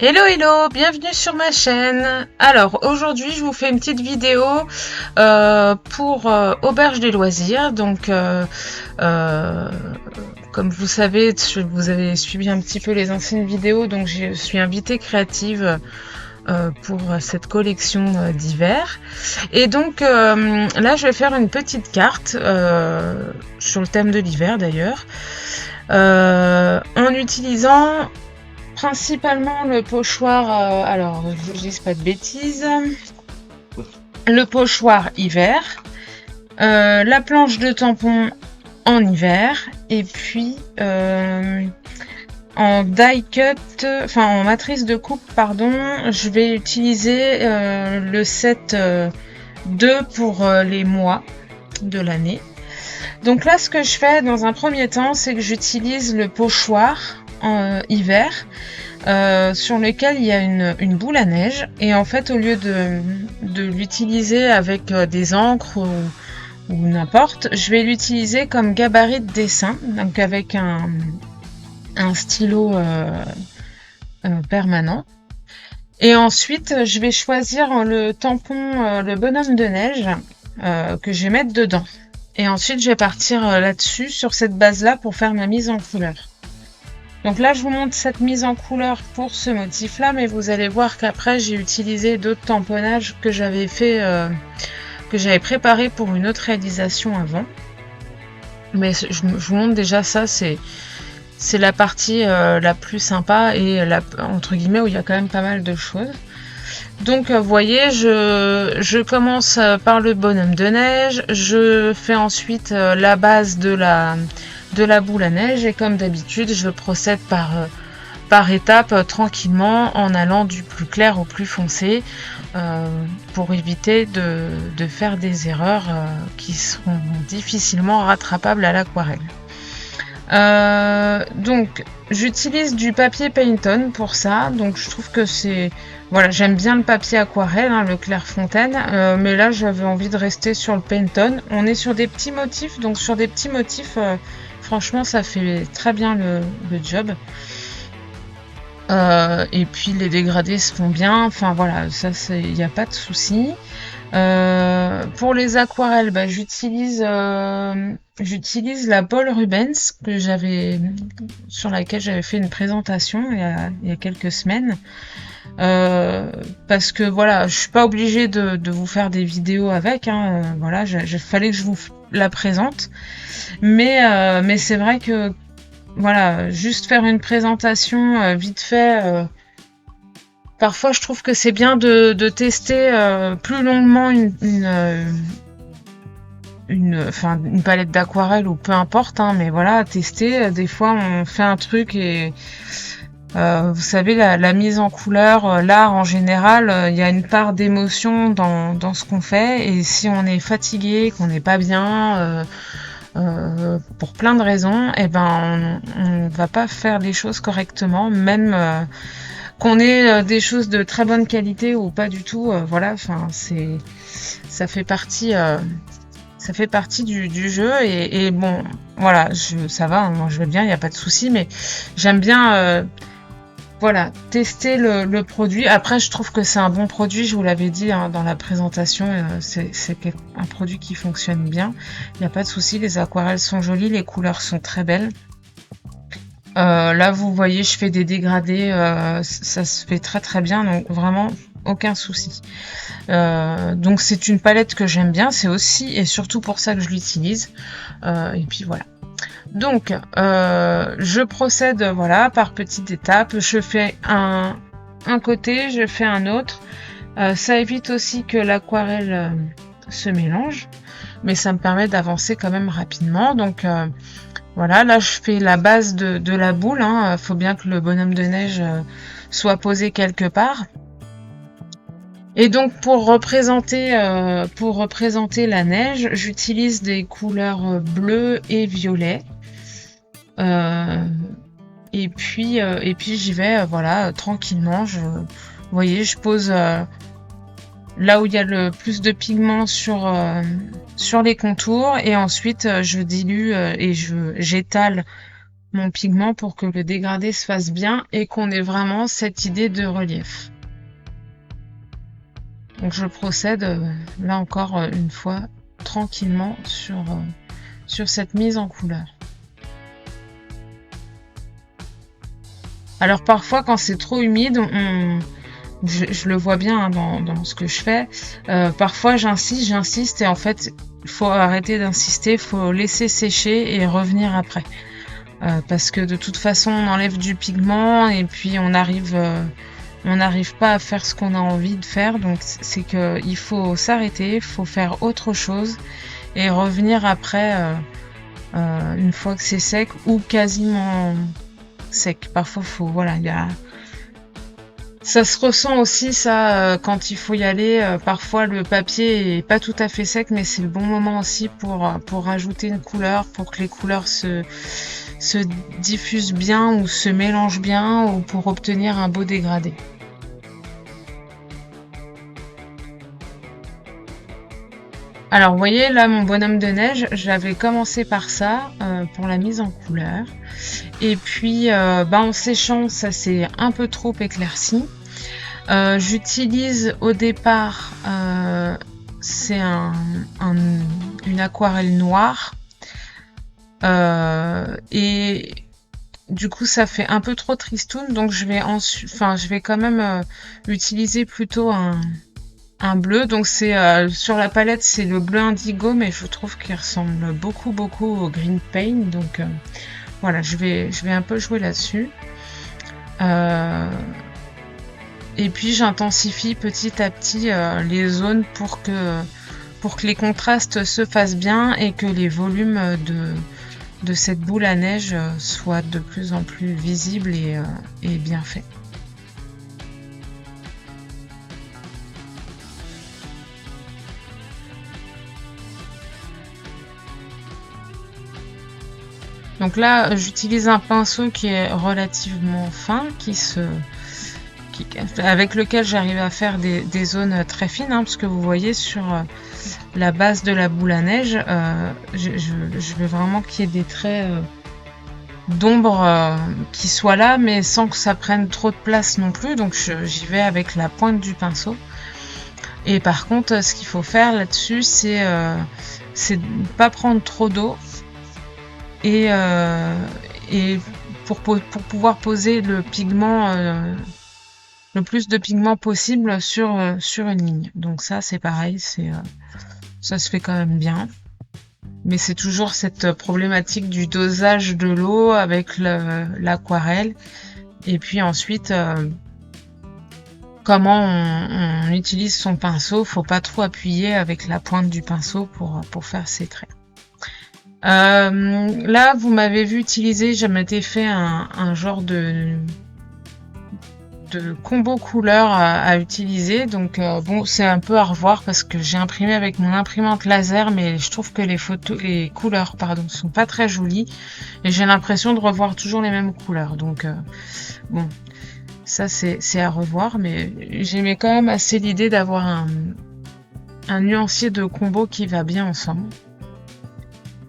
Hello hello, bienvenue sur ma chaîne. Alors aujourd'hui je vous fais une petite vidéo pour Auberge des loisirs. Donc comme vous savez, vous avez suivi un petit peu les anciennes vidéos, donc je suis invitée créative pour cette collection d'hiver. Et donc là je vais faire une petite carte sur le thème de l'hiver d'ailleurs, en utilisant principalement le pochoir, alors je vous dis pas de bêtises, le pochoir hiver, la planche de tampon en hiver, et puis en die cut, enfin en matrice de coupe, pardon, je vais utiliser le set 2 pour les mois de l'année. Donc là, ce que je fais dans un premier temps, c'est que j'utilise le pochoir hiver sur lequel il y a une boule à neige, et en fait au lieu de l'utiliser avec des encres ou n'importe, je vais l'utiliser comme gabarit de dessin, donc avec un stylo permanent. Et ensuite je vais choisir le tampon, le bonhomme de neige que je vais mettre dedans, et ensuite je vais partir là-dessus, sur cette base là, pour faire ma mise en couleur. Donc là, je vous montre cette mise en couleur pour ce motif-là, mais vous allez voir qu'après, j'ai utilisé d'autres tamponnages que j'avais fait, que j'avais préparé pour une autre réalisation avant. Mais je vous montre déjà ça, c'est la partie la plus sympa et entre guillemets où il y a quand même pas mal de choses. Donc vous voyez, je commence par le bonhomme de neige, je fais ensuite la base de la boule à neige, et comme d'habitude je procède par étapes, tranquillement, en allant du plus clair au plus foncé, pour éviter de faire des erreurs qui seront difficilement rattrapables à l'aquarelle. Donc j'utilise du papier Painton pour ça, donc je trouve que c'est, voilà, j'aime bien le papier aquarelle, hein, le Clairefontaine, mais là j'avais envie de rester sur le Painton. On est sur des petits motifs, donc sur des petits motifs, franchement ça fait très bien le job. Et puis les dégradés se font bien, enfin voilà, ça il n'y a pas de souci. Pour les aquarelles, bah, j'utilise la Paul Rubens sur laquelle j'avais fait une présentation il y a quelques semaines. Parce que voilà, je suis pas obligée de vous faire des vidéos avec, hein, voilà, fallait que je vous la présente, mais c'est vrai que voilà, juste faire une présentation vite fait, parfois je trouve que c'est bien de tester plus longuement une palette d'aquarelle, ou peu importe, hein, mais voilà, tester. Des fois on fait un truc et vous savez, la mise en couleur, l'art en général, il y a une part d'émotion dans ce qu'on fait, et si on est fatigué, qu'on n'est pas bien, pour plein de raisons, et ben on va pas faire les choses correctement, même qu'on ait des choses de très bonne qualité ou pas du tout, voilà, enfin ça fait partie du jeu, et bon voilà, ça va, moi je vais bien, il n'y a pas de souci, mais j'aime bien voilà, tester le produit. Après, je trouve que c'est un bon produit, je vous l'avais dit, hein, dans la présentation, c'est un produit qui fonctionne bien, il n'y a pas de souci, les aquarelles sont jolies, les couleurs sont très belles. Là, vous voyez, je fais des dégradés, ça se fait très très bien, donc vraiment aucun souci. Donc c'est une palette que j'aime bien, c'est aussi et surtout pour ça que je l'utilise. Et puis voilà. Donc je procède, voilà, par petites étapes. Je fais un côté, je fais un autre. Ça évite aussi que l'aquarelle se mélange, mais ça me permet d'avancer quand même rapidement. Donc voilà, là je fais la base de la boule, hein. Faut bien que le bonhomme de neige soit posé quelque part. Et donc pour représenter la neige, j'utilise des couleurs bleu et violet. Et puis j'y vais, voilà, tranquillement. Vous voyez, je pose là où il y a le plus de pigments sur les contours, et ensuite je dilue et j'étale mon pigment pour que le dégradé se fasse bien et qu'on ait vraiment cette idée de relief. Donc je procède là encore une fois tranquillement sur cette mise en couleur. Alors parfois quand c'est trop humide, je le vois bien hein, dans ce que je fais, parfois j'insiste et en fait il faut arrêter d'insister, il faut laisser sécher et revenir après. Parce que de toute façon on enlève du pigment et puis on n'arrive pas à faire ce qu'on a envie de faire, donc c'est que il faut s'arrêter, il faut faire autre chose et revenir après une fois que c'est sec ou quasiment sec. Parfois voilà, ça se ressent aussi ça quand il faut y aller. Parfois le papier est pas tout à fait sec, mais c'est le bon moment aussi pour rajouter une couleur, pour que les couleurs se diffusent bien ou se mélangent bien ou pour obtenir un beau dégradé. Alors vous voyez là mon bonhomme de neige, j'avais commencé par ça pour la mise en couleur. Et puis en séchant, ça s'est un peu trop éclairci. J'utilise au départ, c'est une aquarelle noire. Et du coup ça fait un peu trop tristoun, donc je vais quand même utiliser plutôt un bleu. Donc c'est sur la palette c'est le bleu indigo, mais je trouve qu'il ressemble beaucoup au green paint, donc voilà, je vais un peu jouer là-dessus. Et puis j'intensifie petit à petit les zones pour que les contrastes se fassent bien et que les volumes de cette boule à neige soient de plus en plus visibles et bien faits. Donc là, j'utilise un pinceau qui est relativement fin, avec lequel j'arrive à faire des zones très fines, hein, parce que vous voyez sur la base de la boule à neige, je veux vraiment qu'il y ait des traits d'ombre qui soient là, mais sans que ça prenne trop de place non plus. Donc j'y vais avec la pointe du pinceau. Et par contre, ce qu'il faut faire là-dessus, c'est ne pas prendre trop d'eau. Et pour pouvoir poser le pigment, le plus de pigment possible sur une ligne. Donc ça c'est pareil, ça se fait quand même bien. Mais c'est toujours cette problématique du dosage de l'eau avec l'aquarelle. Et puis ensuite, comment on utilise son pinceau. Faut pas trop appuyer avec la pointe du pinceau pour faire ses traits. Là, vous m'avez vu utiliser, je m'étais fait un genre de combo couleur à utiliser. Donc bon, c'est un peu à revoir parce que j'ai imprimé avec mon imprimante laser, mais je trouve que les couleurs, sont pas très jolies et j'ai l'impression de revoir toujours les mêmes couleurs. Donc bon, ça c'est à revoir, mais j'aimais quand même assez l'idée d'avoir un nuancier de combo qui va bien ensemble.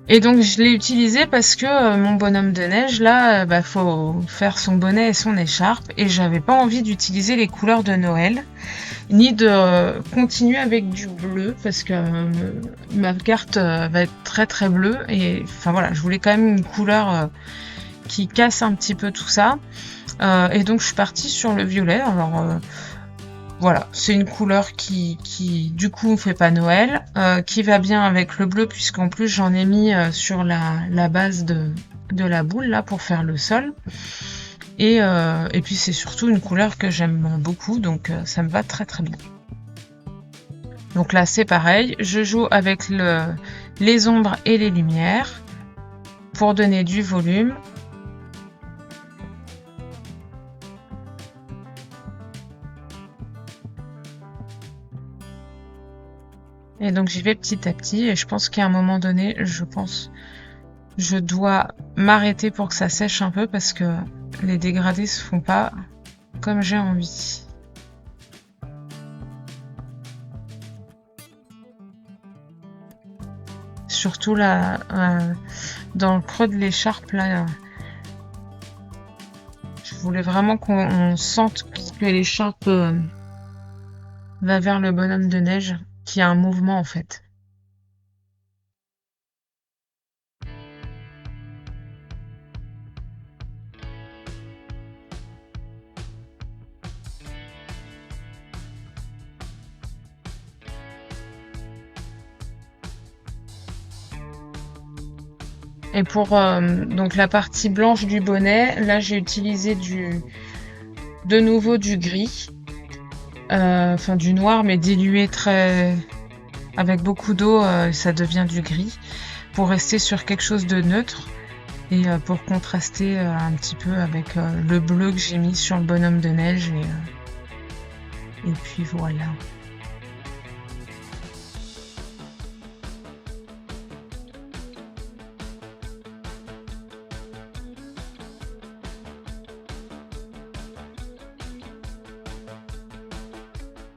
Et donc je l'ai utilisé parce que mon bonhomme de neige là, faut faire son bonnet et son écharpe, et j'avais pas envie d'utiliser les couleurs de Noël, ni de continuer avec du bleu parce que ma carte va être très très bleue, et enfin voilà, je voulais quand même une couleur qui casse un petit peu tout ça, et donc je suis partie sur le violet. Alors voilà, c'est une couleur qui du coup ne fait pas Noël, qui va bien avec le bleu, puisqu'en plus j'en ai mis sur la base de la boule là pour faire le sol. Et puis c'est surtout une couleur que j'aime beaucoup, donc ça me va très très bien. Donc là c'est pareil, je joue avec les ombres et les lumières pour donner du volume. Et donc j'y vais petit à petit, et je pense qu'à un moment donné, je dois m'arrêter pour que ça sèche un peu, parce que les dégradés se font pas comme j'ai envie. Surtout là, dans le creux de l'écharpe, là, voulais vraiment qu'on sente que l'écharpe va vers le bonhomme de neige, qu'il y a un mouvement en fait. Et pour donc la partie blanche du bonnet, là j'ai utilisé de nouveau du gris, enfin du noir mais dilué avec beaucoup d'eau, ça devient du gris, pour rester sur quelque chose de neutre et pour contraster un petit peu avec le bleu que j'ai mis sur le bonhomme de neige et puis voilà.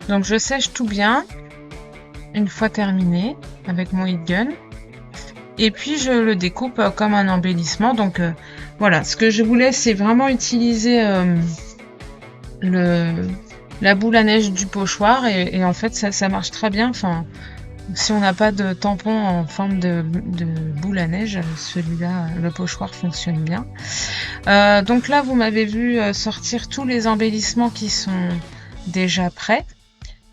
Donc je sèche tout bien, une fois terminé, avec mon heat gun. Et puis je le découpe comme un embellissement. Donc voilà, ce que je voulais, c'est vraiment utiliser la boule à neige du pochoir. Et en fait, ça marche très bien. Enfin, si on n'a pas de tampon en forme de boule à neige, celui-là, le pochoir fonctionne bien. Donc là, vous m'avez vu sortir tous les embellissements qui sont déjà prêts.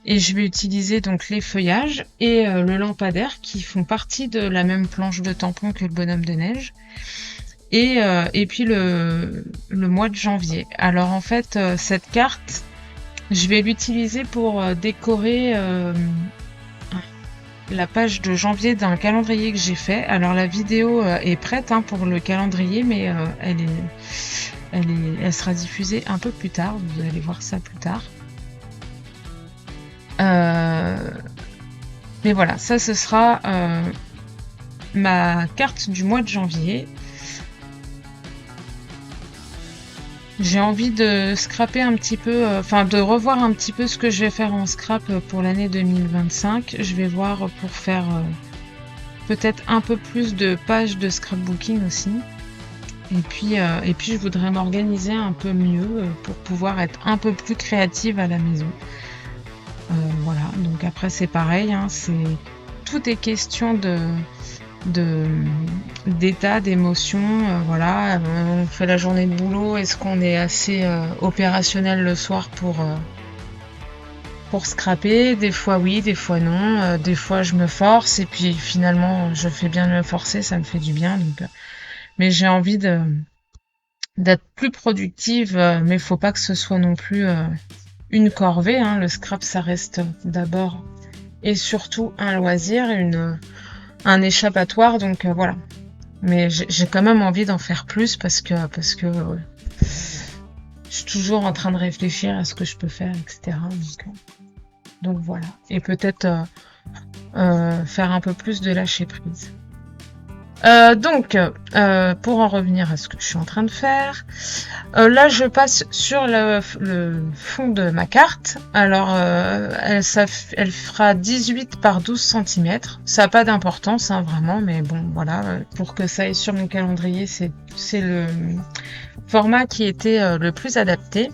Et je vais utiliser donc les feuillages et le lampadaire qui font partie de la même planche de tampon que le bonhomme de neige. Et puis le mois de janvier. Alors en fait, cette carte, je vais l'utiliser pour décorer la page de janvier d'un calendrier que j'ai fait. Alors la vidéo est prête pour le calendrier, mais elle sera diffusée un peu plus tard. Vous allez voir ça plus tard. Mais voilà, ça ce sera ma carte du mois de janvier. J'ai envie de scraper un petit peu, de revoir un petit peu ce que je vais faire en scrap pour l'année 2025. Je vais voir pour faire peut-être un peu plus de pages de scrapbooking aussi. Et puis je voudrais m'organiser un peu mieux pour pouvoir être un peu plus créative à la maison. Voilà, donc après c'est pareil, tout est question d'état, d'émotion, voilà. On fait la journée de boulot, est-ce qu'on est assez opérationnel le soir pour scraper? Des fois oui, des fois non, des fois je me force et puis finalement je fais bien de me forcer, ça me fait du bien. Donc, mais j'ai envie d'être plus productive, mais faut pas que ce soit non plus une corvée, le scrap ça reste d'abord et surtout un loisir et un échappatoire, donc voilà. Mais j'ai quand même envie d'en faire plus parce que je suis toujours en train de réfléchir à ce que je peux faire, etc. Donc voilà. Et peut-être faire un peu plus de lâcher prise. Donc, pour en revenir à ce que je suis en train de faire, là je passe sur le fond de ma carte. Alors, elle fera 18 par 12 cm. Ça n'a pas d'importance, vraiment, mais bon, voilà, pour que ça aille sur mon calendrier, c'est le format qui était le plus adapté.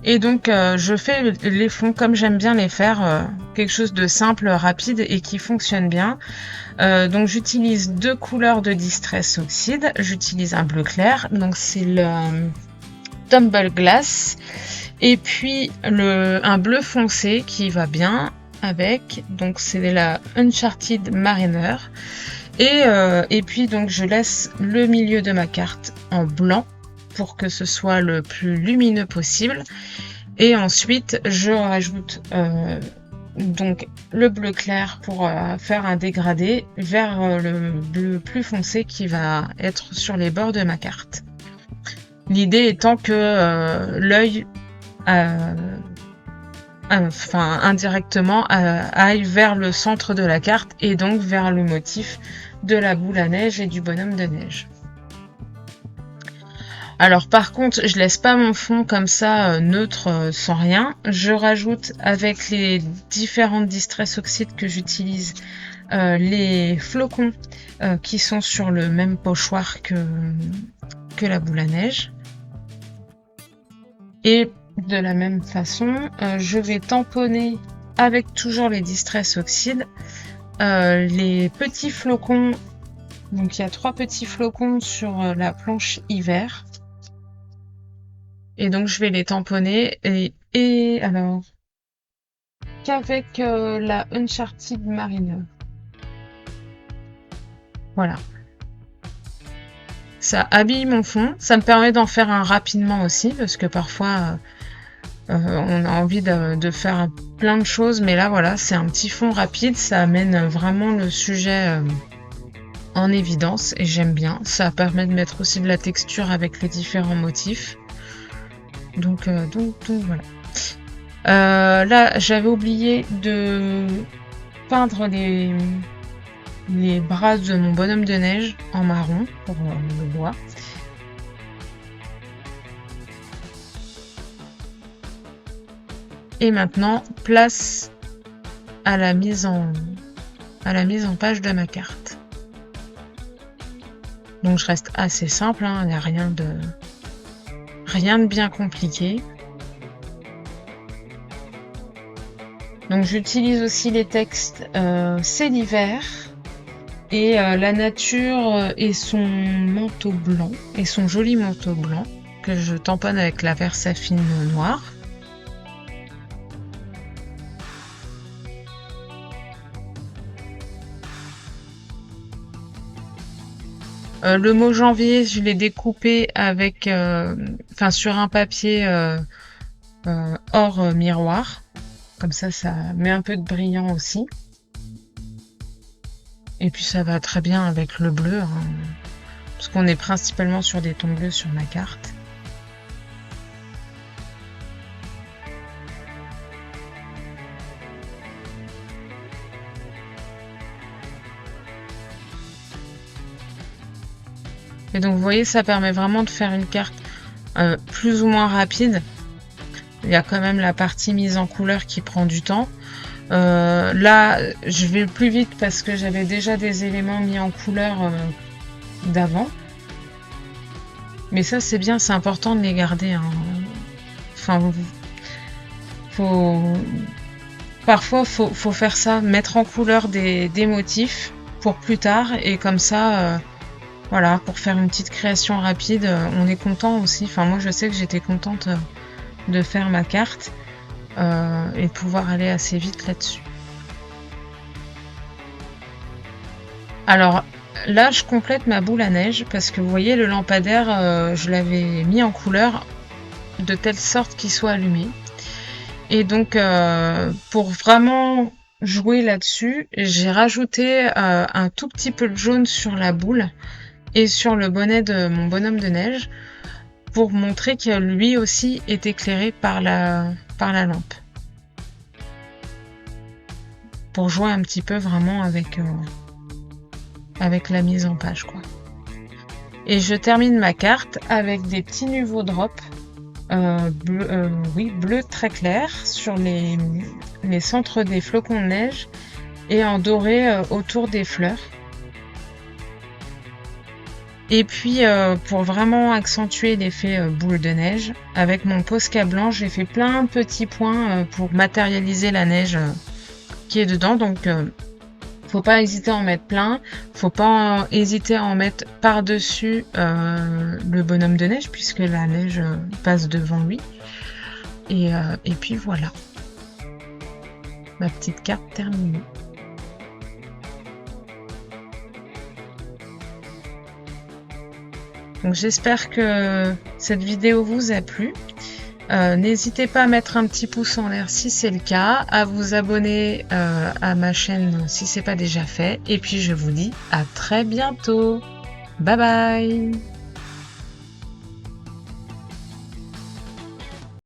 Et donc, je fais les fonds comme j'aime bien les faire, quelque chose de simple, rapide et qui fonctionne bien. Donc j'utilise 2 couleurs de Distress Oxide. J'utilise un bleu clair, donc c'est le Tumble Glass, et puis un bleu foncé qui va bien avec, donc c'est la Uncharted Mariner. Et puis donc je laisse le milieu de ma carte en blanc pour que ce soit le plus lumineux possible. Et ensuite je rajoute donc le bleu clair pour faire un dégradé vers le bleu plus foncé qui va être sur les bords de ma carte. L'idée étant que l'œil indirectement aille vers le centre de la carte et donc vers le motif de la boule à neige et du bonhomme de neige. Alors par contre, je laisse pas mon fond comme ça neutre sans rien. Je rajoute avec les différentes Distress Oxide que j'utilise les flocons qui sont sur le même pochoir que la boule à neige. Et de la même façon, je vais tamponner avec toujours les Distress Oxide les petits flocons. Donc il y a 3 petits flocons sur la planche hiver. Et donc je vais les tamponner et alors qu'avec la Uncharted Mariner. Voilà. Ça habille mon fond. Ça me permet d'en faire un rapidement aussi parce que parfois on a envie de faire plein de choses. Mais là voilà, c'est un petit fond rapide. Ça amène vraiment le sujet en évidence et j'aime bien. Ça permet de mettre aussi de la texture avec les différents motifs. Donc voilà. Là, j'avais oublié de peindre les bras de mon bonhomme de neige en marron pour le bois. Et maintenant, place à la mise en page de ma carte. Donc je reste assez simple, hein, il n'y a rien de bien compliqué. Donc j'utilise aussi les textes c'est l'hiver et la nature et son manteau blanc et son joli manteau blanc que je tamponne avec la Versafine noire. Le mot janvier, je l'ai découpé avec, sur un papier hors miroir. Comme ça met un peu de brillant aussi. Et puis ça va très bien avec le bleu, hein, parce qu'on est principalement sur des tons bleus sur ma carte. Et donc vous voyez, ça permet vraiment de faire une carte plus ou moins rapide. Il y a quand même la partie mise en couleur qui prend du temps. Là, je vais plus vite parce que j'avais déjà des éléments mis en couleur d'avant. Mais ça, c'est bien, c'est important de les garder. Hein. Enfin, parfois, faut faire ça, mettre en couleur des motifs pour plus tard. Et comme ça, voilà, pour faire une petite création rapide, on est content aussi. Enfin, moi, je sais que j'étais contente de faire ma carte. Et de pouvoir aller assez vite là-dessus. Alors là, je complète ma boule à neige parce que vous voyez, le lampadaire, je l'avais mis en couleur de telle sorte qu'il soit allumé. Et donc, pour vraiment jouer là-dessus, j'ai rajouté un tout petit peu de jaune sur la boule et sur le bonnet de mon bonhomme de neige pour montrer que lui aussi est éclairé par la lampe. Pour jouer un petit peu vraiment avec la mise en page, quoi. Et je termine ma carte avec des petits nouveaux drops bleu très clair sur les centres des flocons de neige et en doré autour des fleurs. Et puis pour vraiment accentuer l'effet boule de neige, avec mon Posca blanc, j'ai fait plein de petits points pour matérialiser la neige qui est dedans. Donc faut pas hésiter à en mettre plein, faut pas hésiter à en mettre par-dessus le bonhomme de neige puisque la neige passe devant lui. Et puis voilà, ma petite carte terminée. Donc j'espère que cette vidéo vous a plu. N'hésitez pas à mettre un petit pouce en l'air si c'est le cas, à vous abonner à ma chaîne si c'est pas déjà fait. Et puis je vous dis à très bientôt. Bye bye!